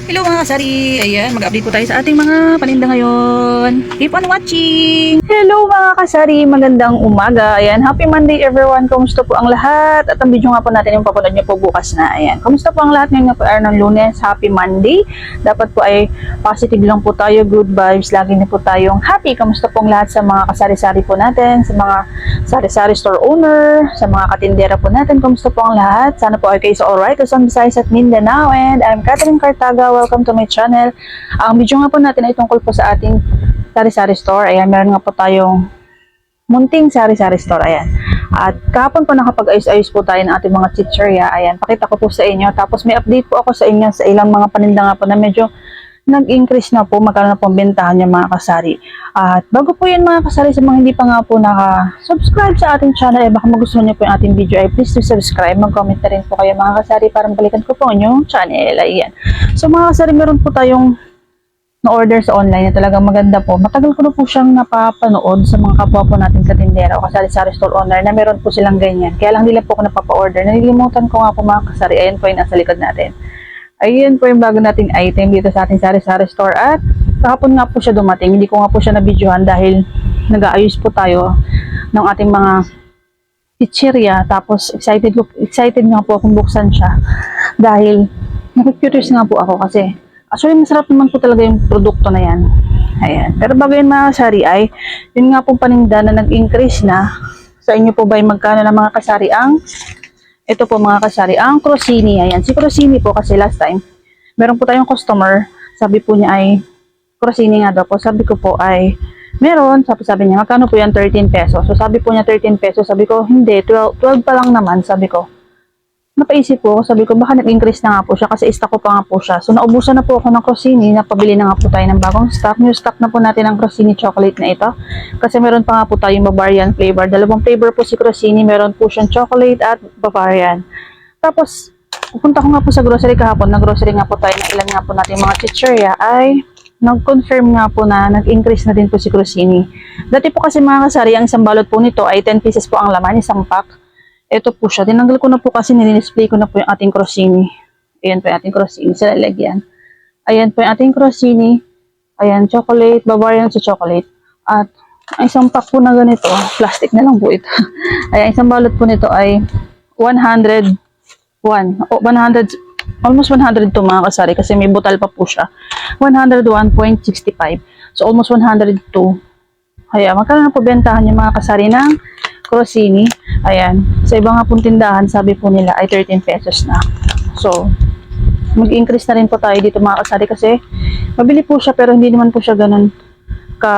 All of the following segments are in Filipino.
Hello mga kasari! Ayan, mag-update po tayo sa ating mga paninda ngayon. Keep on watching! Hello mga kasari! Magandang umaga. Ayan, happy Monday everyone! Kumusta po ang lahat? At ang video nga po natin yung papanood nyo po bukas na. Ayan, kumusta po ang lahat ngayon nga po araw ng Lunes? Happy Monday! Dapat po ay positive lang po tayo, good vibes. Lagi na po tayong happy. Kumusta po ang lahat sa mga kasari-sari po natin, sa mga sari-sari store owner, sa mga katindera po natin. Kumusta po ang lahat? Sana po ay kayo sa alright. Luzon, Visayas at Mindanao. And I'm Catherine Cartaga. Welcome to my channel. Ang video nga po natin ay tungkol po sa ating sari-sari store. Ayan, meron nga po tayong munting sari-sari store. Ayan. At kahapon po nakapag-ayos-ayos po tayo ng ating mga chichirya. Ayan, pakita ko po sa inyo. Tapos may update po ako sa inyo sa ilang mga paninda nga po na medyo nag-increase na po, magkano na po ang bentahan yung mga kasari. At bago po yun mga kasari, sa mga hindi pa nga po naka-subscribe sa ating channel, baka magustuhan niyo po yung ating video, ay please to subscribe, mag-comment na rin po kayo mga kasari para balikan ko po yung channel. Ayan. So mga kasari, meron po tayong na-order sa online na talagang maganda po. Matagal ko na po siyang napapanood sa mga kapwa po natin katindera o kasari-sari store owner na meron po silang ganyan. Kaya lang nila po ako napapa-order. Nalilimutan ko nga po mga kasari. Ayan po yung nasa likod natin. Ayan po yung bago nating item dito sa ating sari-sari store. At kahapon nga po siya dumating. Hindi ko nga po siya na-videohan dahil nag-aayos po tayo ng ating mga chichirya. Tapos excited nga po akong buksan siya. Dahil nakikurious nga po ako kasi actually masarap naman po talaga yung produkto na yan. Ayan. Pero bago yun mga kasari ay yun nga po paninda na nag-increase na. Sa inyo po ba yung magkano ng mga kasari ang ito po mga kasari, ang Crostini. Ayan, si Crostini po kasi last time, meron po tayong customer, sabi po niya ay, Crostini nga daw po, sabi ko po ay, meron, sabi niya, magkano po yan, 13 pesos. So sabi po niya 13 pesos, sabi ko, hindi, 12 pa lang naman, sabi ko. Napaisip po, sabi ko, baka nag-increase na nga po siya kasi stock ko pa nga po siya. So naubusan na po ako ng Crostini, napabili na nga po tayo ng bagong stock. New stock na po natin ang Crostini chocolate na ito. Kasi meron pa nga po tayong Bavarian flavor. Dalawang flavor po si Crostini, meron po siyang chocolate at Bavarian. Tapos, pupunta ko nga po sa grocery kahapon, nag-grocery nga po tayo ng ilan nga po natin mga chichirya ay nag-confirm nga po na nag-increase na din po si Crostini. Dati po kasi mga kasari, ang isang balot po nito ay 10 pieces po ang laman, isang pack. Ito po siya. Tinanggal ko na po kasi nini-display ko na po yung ating Crostini. Ayan po yung ating Crostini sa lalagyan. Ayan po yung ating Crostini. Ayan, chocolate, Bavarian sa chocolate. At ang isang pack po na ganito, plastic na lang po ito. Ayan, isang balot po nito ay 101. Oh, 100, almost 100 to mga kasari kasi may butal pa po siya. 101.65. So almost 102. Ayan, magkano na po bentahan yung mga kasari ng Crostini. Ayan. Sa ibang nga pong tindahan, sabi po nila ay 13 pesos na. So, mag-increase na rin po tayo dito mga kasari kasi mabili po siya pero hindi naman po siya ganun ka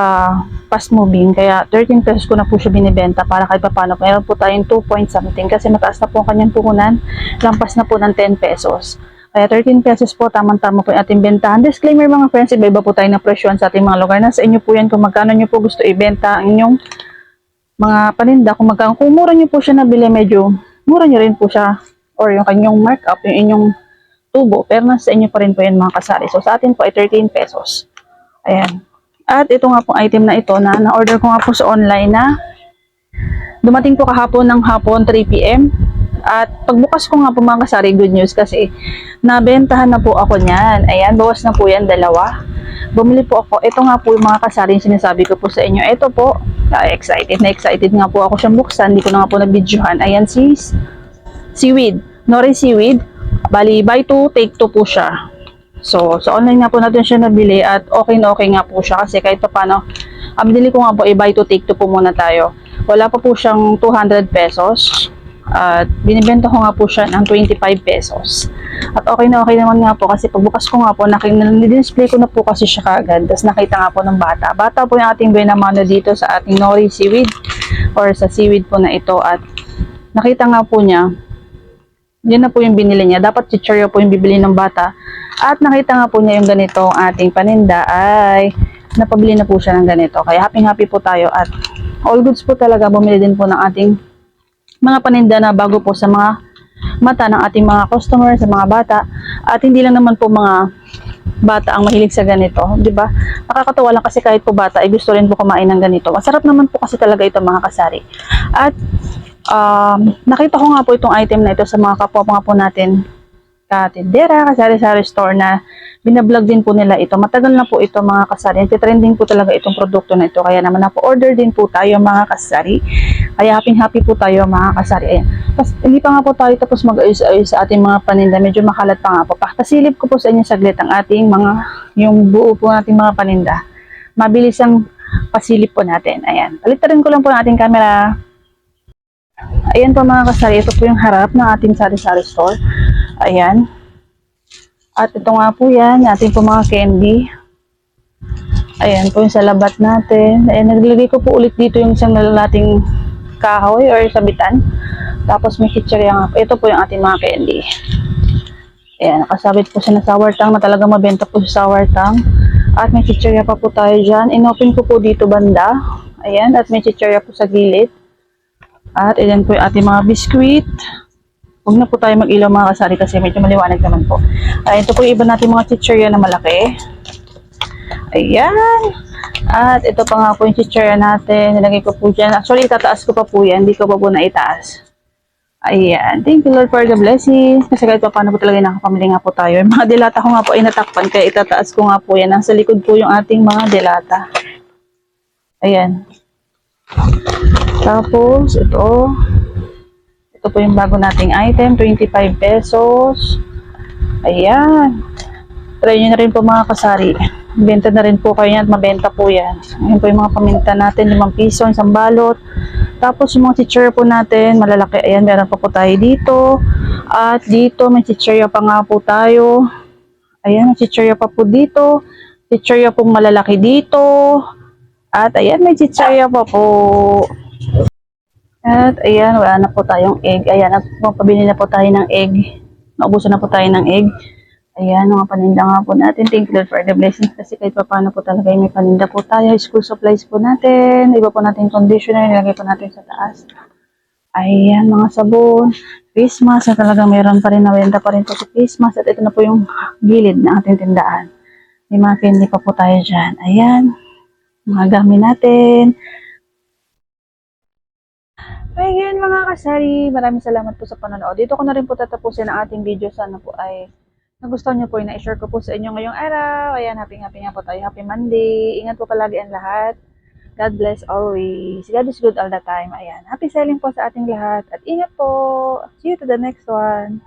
fast moving. Kaya 13 pesos ko na po siya binibenta para kahit paano. Mayroon po tayong 2 point something kasi mataas na po ang kanyang puhunan. Lampas na po ng 10 pesos. Kaya 13 pesos po, tamang-tama po yung ating bentahan. Disclaimer mga friends, iba-iba po tayo na presyon sa ating mga lugar. Nasa inyo po yan kung magkano nyo po gusto ibenta ang inyong mga paninda, kung mura nyo po siya nabili, medyo mura nyo rin po siya or yung kanyang markup, yung inyong tubo, pero nasa inyo pa rin po yan mga kasari. So sa atin po ay 13 pesos. Ayan. At ito nga pong item na ito na na-order ko nga po sa online na dumating po kahapon ng hapon 3 PM. At pagbukas ko nga po mga kasari, good news kasi nabentahan na po ako niyan. Ayan, bawas na po yan, dalawa. Bumili po ako. Ito nga po yung mga kasari yung sinasabi ko po sa inyo. Ito po, excited nga po ako siyang buksan. Hindi ko na nga po na-videohan. Ayan, seaweed. Nori seaweed. Bali, buy 2, take 2 po siya. So, sa online nga po natin siya nabili at okay na okay nga po siya kasi kahit pa paano, binili ko nga po, buy 2, take 2 po muna tayo. Wala pa po siyang 200 pesos. At binibenta ko nga po siya ng 25 pesos. At okay na okay naman nga po kasi pagbukas ko nga po, nidisplay ko na po kasi siya kaagad. Tapos nakita nga po ng bata. Bata po yung ating benamano dito sa ating nori seaweed or sa seaweed po na ito. At nakita nga po niya, yun na po yung binili niya. Dapat chichirya po yung bibili ng bata. At nakita nga po niya yung ganito ating paninda ay napabili na po siya ng ganito. Kaya happy po tayo at all goods po talaga. Bumili din po ng ating mga paninda na bago po sa mga mata ng ating mga customer, sa mga bata. At hindi lang naman po mga bata ang mahilig sa ganito, di ba? Nakakatawa lang kasi kahit po bata ay gusto rin po kumain ng ganito. Masarap naman po kasi talaga ito mga kasari. At nakita ko nga po itong item na ito sa mga kapwa po natin katindera, kasari-sari store na binablog din po nila ito. Matagal na po ito mga kasari. Trending po talaga itong produkto na ito. Kaya naman na-order din po tayo mga kasari. Kaya happy po tayo mga kasari. Ayan. Tapos, hindi pa nga po tayo tapos mag-ayos-ayos sa ating mga paninda. Medyo makalat pa nga po. Pasilip ko po sa inyo saglit ang ating yung buo po nating mga paninda. Mabilis ang pasilip po natin. Ayan. Palitan ko lang po ng ating camera. Ayan po mga kasari, ito po yung harap ng ating sari-sari store. Ayan. At ito nga po yan, ating po mga candy. Ayan po yung sa labat natin. Ayan, naglagay ko po ulit dito yung isang nalalating kahoy or sabitan. Tapos may chichirya nga po. Ito po yung ating mga candy. Ayan, nakasabit po siya na sour tang na talaga mabenta po sa sour tang. At may chichirya pa po tayo dyan. Inopen ko po dito banda. Ayan, at may chichirya po sa gilid. At ayan po yung ating mga biskuit. Huwag na po tayo mag-ilaw mga kasari kasi medyo maliwanag naman po. Ay, ito po yung iba natin mga chichirya na malaki. Ayan. At ito pa nga po yung chichirya natin. Nilagay ko po dyan. Actually, itataas ko pa po yan. Hindi ko pa po na itaas. Ayan. Thank you Lord for the blessings. Kasi kahit pa paano po talaga nakapamili nga po tayo. Yung mga dilata ko nga po ay natakpan. Kaya itataas ko nga po yan. Nasa likod po yung ating mga dilata. Ayan. Tapos, ito po yung bago nating item, 25 pesos. Ayan. Try nyo na rin po mga kasari. Benta na rin po kayo yan at mabenta po yan. Ayan po yung mga paminta natin, 5 piso, isang balot. Tapos yung mga chichirya po natin, malalaki. Ayan, meron pa po tayo dito. At dito, may chichirya pa nga po tayo. Ayan, may chichirya pa po dito. Chichirya pong malalaki dito. At ayan, may chichirya pa po. At ayan, wala na po tayong egg. Ayan, pabili na po tayo ng egg. Naubusan na po tayo ng egg. Ayan, mga paninda nga po natin. Thank you Lord for the blessings. Kasi kahit pa paano po talaga may paninda po tayo. School supplies po natin. Iba po natin conditioner. Nilagay po natin sa taas. Ayan, mga sabon. Christmas. Na talaga mayroon pa rin. Nawenta pa rin po sa Christmas. At ito na po yung gilid na ating tindaan. May mga candy pa po tayo dyan. Ayan. Mga gamit natin. Ayan mga kasari, maraming salamat po sa panonood. Dito ko na rin po tatapusin ang ating video. Sana po ay nagustuhan nyo po yung na-share ko po sa inyo ngayong araw. Ayan, happy nga po tayo. Happy Monday. Ingat po palagi ang lahat. God bless always. God is good all the time. Ayan, happy selling po sa ating lahat. At ingat po. See you to the next one.